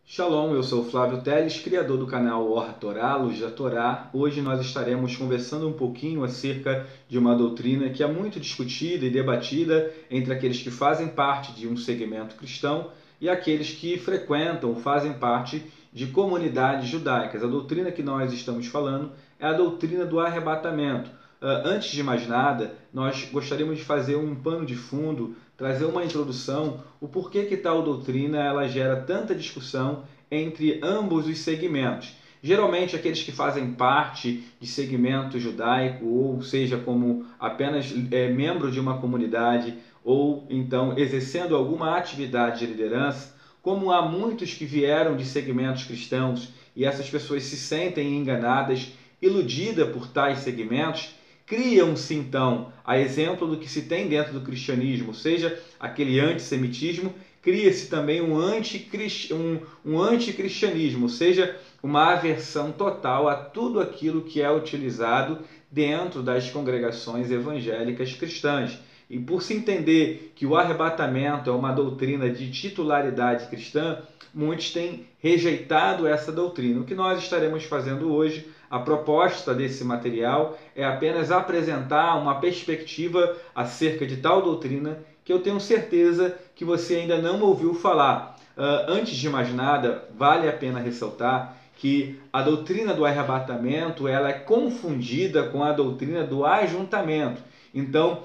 Shalom, eu sou Flávio Teles, criador do canal Or Torá, Luz da Torá. Hoje nós estaremos conversando um pouquinho acerca de uma doutrina que é muito discutida e debatida entre aqueles que fazem parte de um segmento cristão e aqueles que frequentam ou fazem parte de comunidades judaicas. A doutrina que nós estamos falando é a doutrina do arrebatamento. Antes de mais nada, nós gostaríamos de fazer um pano de fundo, trazer uma introdução, o porquê que tal doutrina ela gera tanta discussão entre ambos os segmentos. Geralmente aqueles que fazem parte de segmento judaico, ou seja, como apenas membro de uma comunidade, ou então exercendo alguma atividade de liderança, como há muitos que vieram de segmentos cristãos e essas pessoas se sentem enganadas, iludidas por tais segmentos, criam-se então, a exemplo do que se tem dentro do cristianismo, ou seja, aquele antissemitismo, cria-se também um anticristianismo, ou seja, uma aversão total a tudo aquilo que é utilizado dentro das congregações evangélicas cristãs. E por se entender que o arrebatamento é uma doutrina de titularidade cristã, muitos têm rejeitado essa doutrina. O que nós estaremos fazendo hoje, a proposta desse material, é apenas apresentar uma perspectiva acerca de tal doutrina que eu tenho certeza que você ainda não ouviu falar. Antes de mais nada, vale a pena ressaltar que a doutrina do arrebatamento ela é confundida com a doutrina do ajuntamento. Então,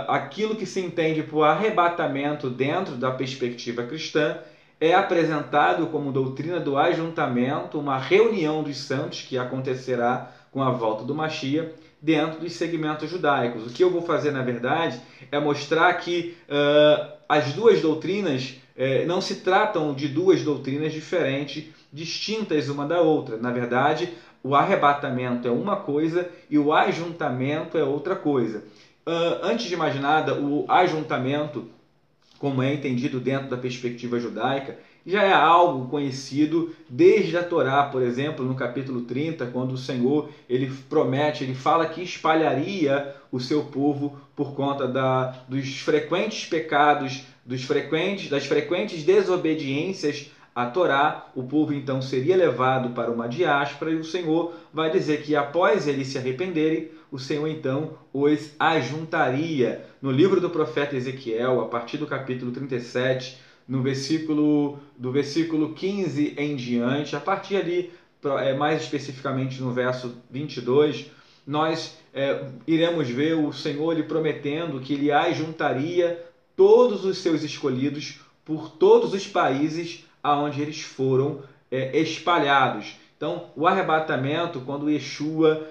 aquilo que se entende por arrebatamento dentro da perspectiva cristã é apresentado como doutrina do ajuntamento, uma reunião dos santos que acontecerá com a volta do Mashiach dentro dos segmentos judaicos. O que eu vou fazer, na verdade, é mostrar que as duas doutrinas não se tratam de duas doutrinas diferentes, distintas uma da outra. Na verdade, o arrebatamento é uma coisa e o ajuntamento é outra coisa. Antes de mais nada, o ajuntamento, como é entendido dentro da perspectiva judaica, já é algo conhecido desde a Torá. Por exemplo, no capítulo 30, quando o Senhor ele promete, ele fala que espalharia o seu povo por conta dos frequentes pecados, das frequentes desobediências à Torá. O povo então seria levado para uma diáspora e o Senhor vai dizer que após eles se arrependerem, o Senhor então os ajuntaria. No livro do profeta Ezequiel, a partir do capítulo 37, do versículo 15 em diante, a partir ali, mais especificamente no verso 22, nós iremos ver o Senhor lhe prometendo que ele ajuntaria todos os seus escolhidos por todos os países aonde eles foram espalhados. Então, o arrebatamento, quando Yeshua,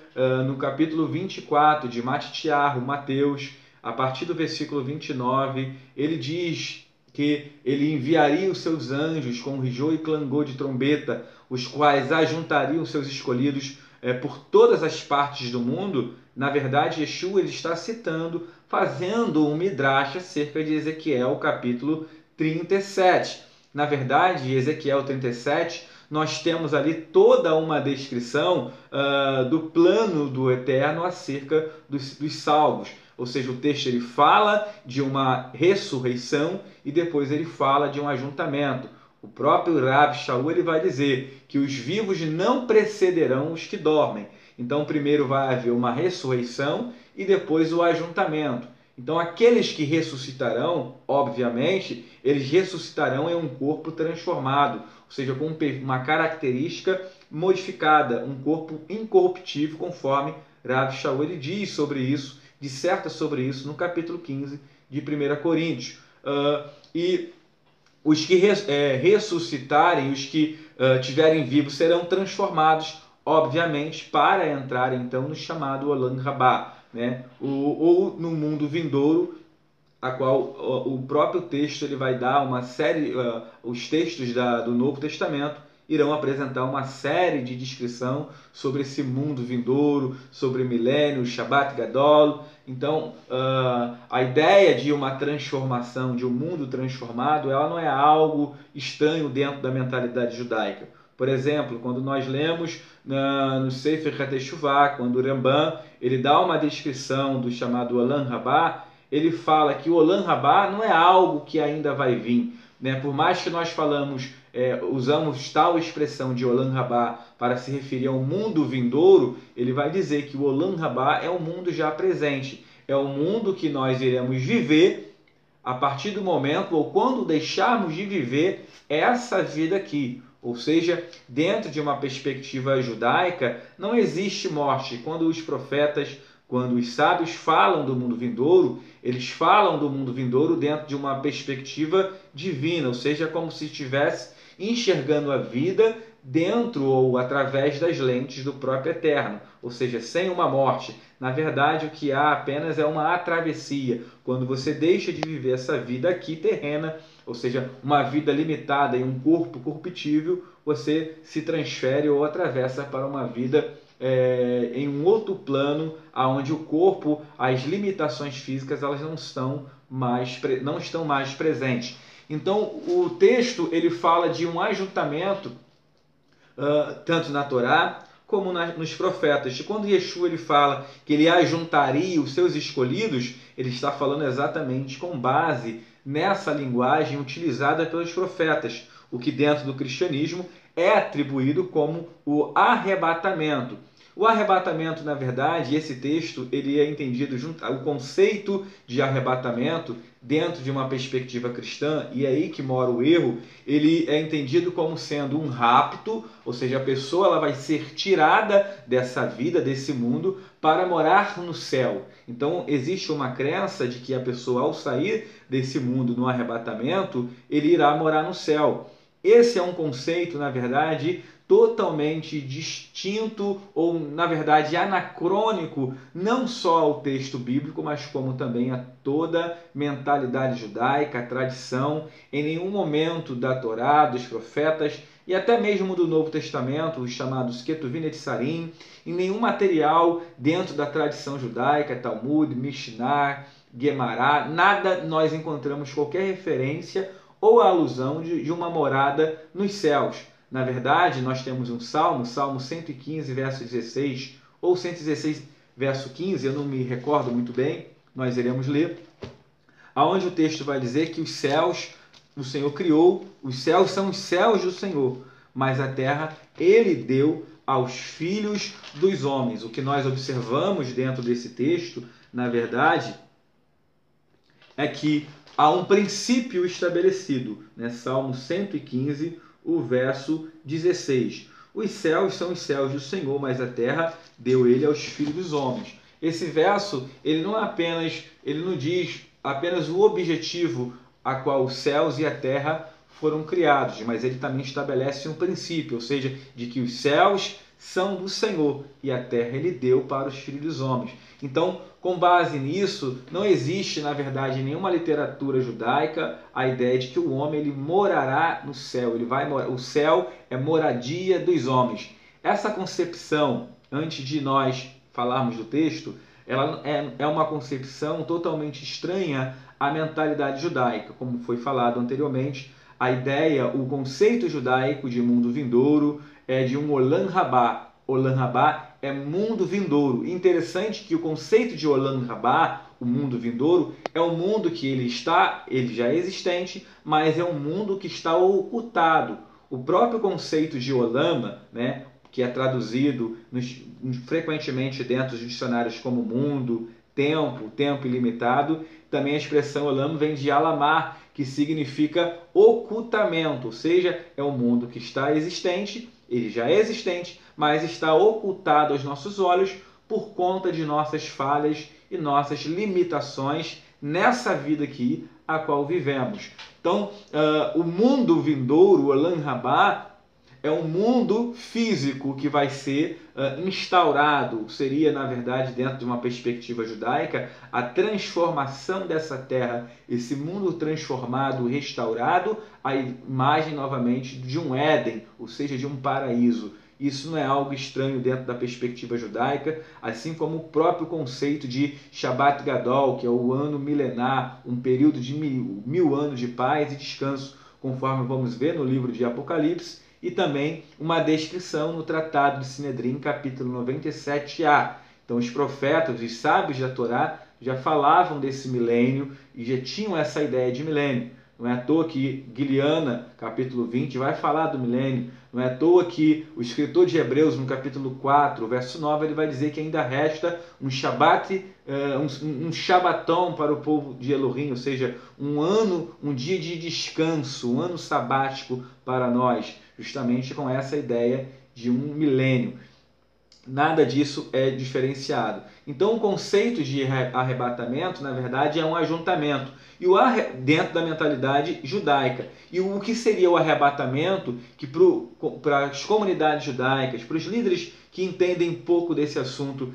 no capítulo 24 de Matitiarro, Mateus, a partir do versículo 29, ele diz que ele enviaria os seus anjos com rigor e clangor de trombeta, os quais ajuntariam os seus escolhidos por todas as partes do mundo. Na verdade, Yeshua ele está citando, fazendo um midrash acerca de Ezequiel, capítulo 37. Na verdade, Ezequiel 37, nós temos ali toda uma descrição do plano do Eterno acerca dos salvos. Ou seja, o texto ele fala de uma ressurreição e depois ele fala de um ajuntamento. O próprio Rav Shaul ele vai dizer que os vivos não precederão os que dormem. Então, primeiro vai haver uma ressurreição e depois o ajuntamento. Então, aqueles que ressuscitarão, obviamente, eles ressuscitarão em um corpo transformado, ou seja, com uma característica modificada, um corpo incorruptível, conforme Rav Shaul ele diz sobre isso, disserta sobre isso no capítulo 15 de 1 Coríntios. E os que ressuscitarem, os que tiverem vivos, serão transformados, obviamente, para entrar então no chamado Olam Rabá, né? ou no mundo vindouro, a qual o próprio texto ele vai dar uma série, os textos do Novo Testamento irão apresentar uma série de descrição sobre esse mundo vindouro, sobre milênio, Shabbat Gadol. Então, a ideia de uma transformação, de um mundo transformado, ela não é algo estranho dentro da mentalidade judaica. Por exemplo, quando nós lemos no Sefer HaTeshuvah, quando o Rambam ele dá uma descrição do chamado Olam Rabá, ele fala que o Olam Rabá não é algo que ainda vai vir, né? Por mais que nós falamos usamos tal expressão de Olam Rabá para se referir ao mundo vindouro, ele vai dizer que o Olam Rabá é o mundo já presente, é o mundo que nós iremos viver a partir do momento ou quando deixarmos de viver essa vida aqui. Ou seja, dentro de uma perspectiva judaica, não existe morte. Quando os profetas, quando os sábios falam do mundo vindouro, eles falam do mundo vindouro dentro de uma perspectiva divina, ou seja, como se estivesse enxergando a vida dentro ou através das lentes do próprio Eterno, ou seja, sem uma morte. Na verdade, o que há apenas é uma travessia, quando você deixa de viver essa vida aqui terrena, ou seja, uma vida limitada em um corpo corruptível, você se transfere ou atravessa para uma vida em um outro plano, onde o corpo, as limitações físicas, elas não estão mais presentes. Então, o texto ele fala de um ajuntamento, tanto na Torá como nos profetas. E quando Yeshua ele fala que ele ajuntaria os seus escolhidos, ele está falando exatamente com base nessa linguagem utilizada pelos profetas, o que dentro do cristianismo é atribuído como o arrebatamento. O arrebatamento, na verdade, esse texto ele é entendido junto ao conceito de arrebatamento dentro de uma perspectiva cristã, e é aí que mora o erro. Ele é entendido como sendo um rapto, ou seja, a pessoa ela vai ser tirada dessa vida, desse mundo, para morar no céu. Então, existe uma crença de que a pessoa, ao sair desse mundo no arrebatamento, ele irá morar no céu. Esse é um conceito, na verdade, totalmente distinto ou, na verdade, anacrônico, não só ao texto bíblico, mas como também a toda mentalidade judaica, a tradição. Em nenhum momento da Torá, dos profetas e até mesmo do Novo Testamento, os chamados Ketuvim Netzarim, em nenhum material dentro da tradição judaica, Talmud, Mishnah, Guemará, nada nós encontramos qualquer referência ou alusão de uma morada nos céus. Na verdade, nós temos um Salmo 115, verso 16, ou 116, verso 15, eu não me recordo muito bem, nós iremos ler, aonde o texto vai dizer que os céus, o Senhor criou, os céus são os céus do Senhor, mas a terra Ele deu aos filhos dos homens. O que nós observamos dentro desse texto, na verdade, é que há um princípio estabelecido, né? Salmo 115, o verso 16. Os céus são os céus do Senhor, mas a terra deu ele aos filhos dos homens. Esse verso, ele não diz apenas o objetivo a qual os céus e a terra foram criados, mas ele também estabelece um princípio, ou seja, de que os céus são do Senhor e a terra ele deu para os filhos dos homens. Então, com base nisso, não existe, na verdade, em nenhuma literatura judaica a ideia de que o homem ele morará no céu. O céu é moradia dos homens. Essa concepção, antes de nós falarmos do texto, ela é uma concepção totalmente estranha à mentalidade judaica. Como foi falado anteriormente, a ideia, o conceito judaico de mundo vindouro é de um Olam Rabá. Olam Rabá é mundo vindouro. Interessante que o conceito de Olam Rabá, o mundo vindouro, é um mundo que ele já é existente, mas é um mundo que está ocultado. O próprio conceito de Olam, né, que é traduzido frequentemente dentro dos dicionários como mundo, tempo ilimitado, também a expressão Olam vem de Alamar, que significa ocultamento, ou seja, é um mundo que está existente, ele já é existente, mas está ocultado aos nossos olhos por conta de nossas falhas e nossas limitações nessa vida aqui a qual vivemos. Então, o mundo vindouro, o Olam Rabá, é um mundo físico que vai ser instaurado. Seria, na verdade, dentro de uma perspectiva judaica, a transformação dessa terra, esse mundo transformado, restaurado, a imagem novamente de um Éden, ou seja, de um paraíso. Isso não é algo estranho dentro da perspectiva judaica, assim como o próprio conceito de Shabbat Gadol, que é o ano milenar, um período de mil anos de paz e descanso, conforme vamos ver no livro de Apocalipse, e também uma descrição no Tratado de Sinedrim, capítulo 97a. Então, os profetas, os sábios da Torá, já falavam desse milênio e já tinham essa ideia de milênio. Não é à toa que Guiliana, capítulo 20, vai falar do milênio. Não é à toa que o escritor de Hebreus, no capítulo 4, verso 9, ele vai dizer que ainda resta um Shabat, um Shabaton para o povo de Elohim, ou seja, um ano, um dia de descanso, um ano sabático para nós, justamente com essa ideia de um milênio. Nada disso é diferenciado. Então, o conceito de arrebatamento, na verdade, é um ajuntamento. E dentro da mentalidade judaica. E o que seria o arrebatamento que para as comunidades judaicas, para os líderes que entendem pouco desse assunto,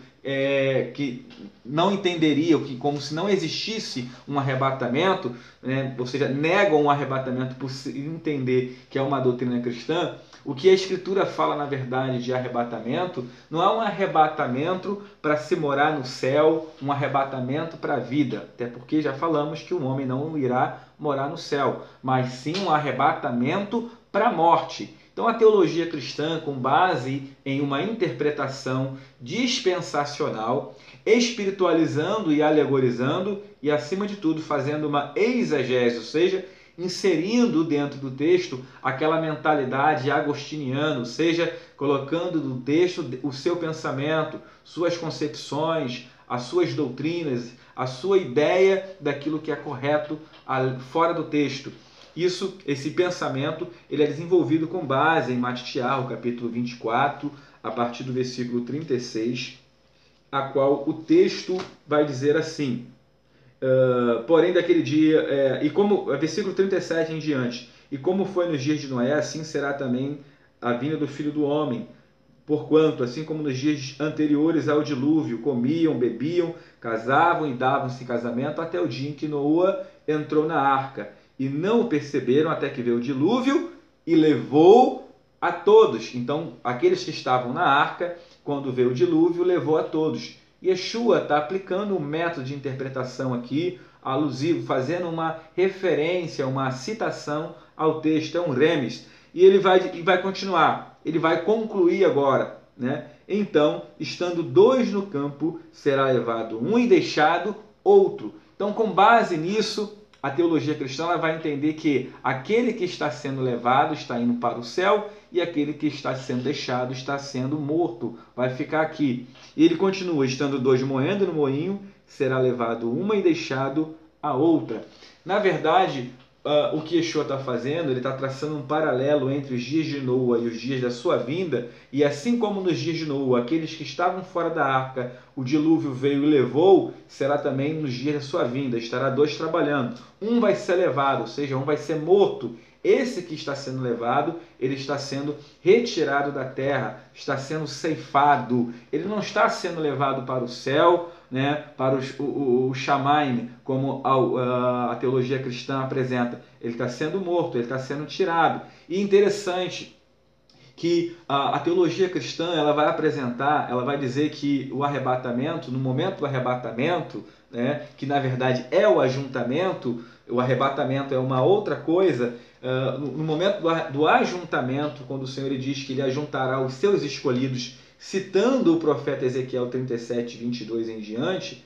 que não entenderiam, que como se não existisse um arrebatamento, né, ou seja, negam um arrebatamento por entender que é uma doutrina cristã. O que a Escritura fala, na verdade, de arrebatamento, não é um arrebatamento para se morar no céu, um arrebatamento para a vida, até porque já falamos que o homem não irá morar no céu, mas sim um arrebatamento para a morte. Então, a teologia cristã, com base em uma interpretação dispensacional, espiritualizando e alegorizando, e, acima de tudo, fazendo uma exegese, ou seja, inserindo dentro do texto aquela mentalidade agostiniana, ou seja, colocando no texto o seu pensamento, suas concepções, as suas doutrinas, a sua ideia daquilo que é correto fora do texto. Esse pensamento, ele é desenvolvido com base em Matitiarro, capítulo 24, a partir do versículo 36, a qual o texto vai dizer assim: porém daquele dia, versículo 37 em diante, e como foi nos dias de Noé, assim será também a vinda do Filho do Homem. Porquanto, assim como nos dias anteriores ao dilúvio, comiam, bebiam, casavam e davam-se em casamento, até o dia em que Noé entrou na arca. E não o perceberam até que veio o dilúvio e levou a todos. Então, aqueles que estavam na arca, quando veio o dilúvio, levou a todos. Yeshua está aplicando um método de interpretação aqui, alusivo, fazendo uma referência, uma citação ao texto, é um remes. E ele vai continuar, ele vai concluir agora, né? Então, estando dois no campo, será levado um e deixado outro. Então, com base nisso, a teologia cristã ela vai entender que aquele que está sendo levado está indo para o céu e aquele que está sendo deixado está sendo morto, vai ficar aqui. E ele continua, estando dois moendo no moinho, será levado uma e deixado a outra. Na verdade, o que Yeshua está fazendo, ele está traçando um paralelo entre os dias de Noa e os dias da sua vinda, e assim como nos dias de Noa, aqueles que estavam fora da arca, o dilúvio veio e levou, será também nos dias da sua vinda, estará dois trabalhando. Um vai ser levado, ou seja, um vai ser morto. Esse que está sendo levado, ele está sendo retirado da terra, está sendo ceifado. Ele não está sendo levado para o céu, né, para o Shamaim, como a teologia cristã apresenta. Ele está sendo morto, ele está sendo tirado. E interessante que a teologia cristã ela vai apresentar, ela vai dizer que o arrebatamento, no momento do arrebatamento, né, que na verdade é o ajuntamento, o arrebatamento é uma outra coisa. No momento do ajuntamento, quando o Senhor ele diz que ele ajuntará os seus escolhidos, citando o profeta Ezequiel 37, 22 em diante,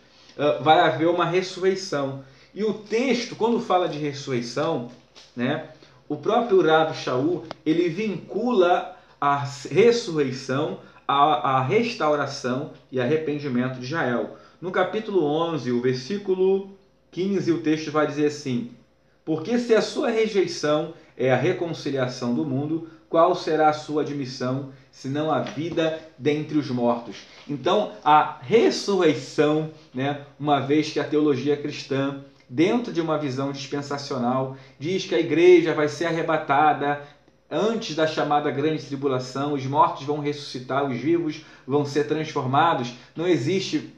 vai haver uma ressurreição. E o texto, quando fala de ressurreição, né, o próprio Rav Shaul, ele vincula a ressurreição à restauração e arrependimento de Israel. No capítulo 11, o versículo 15, o texto vai dizer assim: porque se a sua rejeição é a reconciliação do mundo, qual será a sua admissão, senão a vida dentre os mortos? Então, a ressurreição, né, uma vez que a teologia cristã, dentro de uma visão dispensacional, diz que a igreja vai ser arrebatada antes da chamada grande tribulação, os mortos vão ressuscitar, os vivos vão ser transformados. Não existe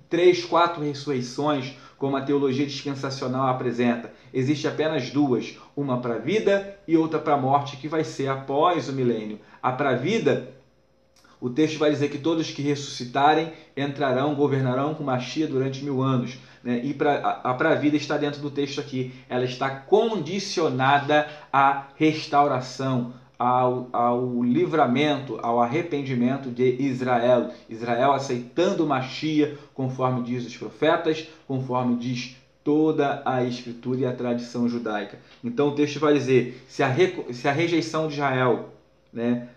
3, 4 ressurreições, como a teologia dispensacional apresenta. Existe apenas duas, uma para a vida e outra para a morte, que vai ser após o milênio. A para a vida, o texto vai dizer que todos que ressuscitarem entrarão, governarão com Mashiach durante 1000 anos. Né? E a para a vida está dentro do texto aqui. Ela está condicionada à restauração, ao livramento, ao arrependimento de Israel. Israel aceitando Mashiach, conforme diz os profetas, conforme diz toda a escritura e a tradição judaica. Então o texto vai dizer, se a rejeição de Israel, né,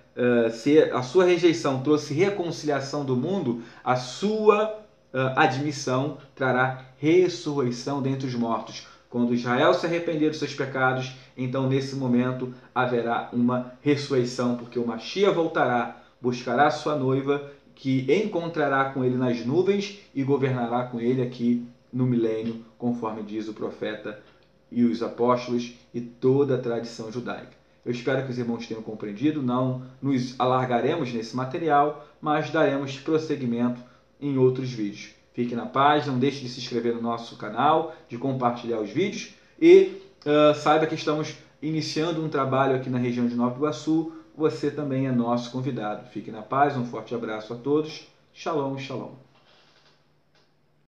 se a sua rejeição trouxe reconciliação do mundo, a sua admissão trará ressurreição dentre os mortos. Quando Israel se arrepender dos seus pecados, então nesse momento haverá uma ressurreição, porque o Mashiach voltará, buscará sua noiva, que encontrará com ele nas nuvens e governará com ele aqui no milênio, conforme diz o profeta e os apóstolos e toda a tradição judaica. Eu espero que os irmãos tenham compreendido, não nos alargaremos nesse material, mas daremos prosseguimento em outros vídeos. Fique na paz, não deixe de se inscrever no nosso canal, de compartilhar os vídeos e saiba que estamos iniciando um trabalho aqui na região de Nova Iguaçu. Você também é nosso convidado. Fique na paz, um forte abraço a todos. Shalom, shalom.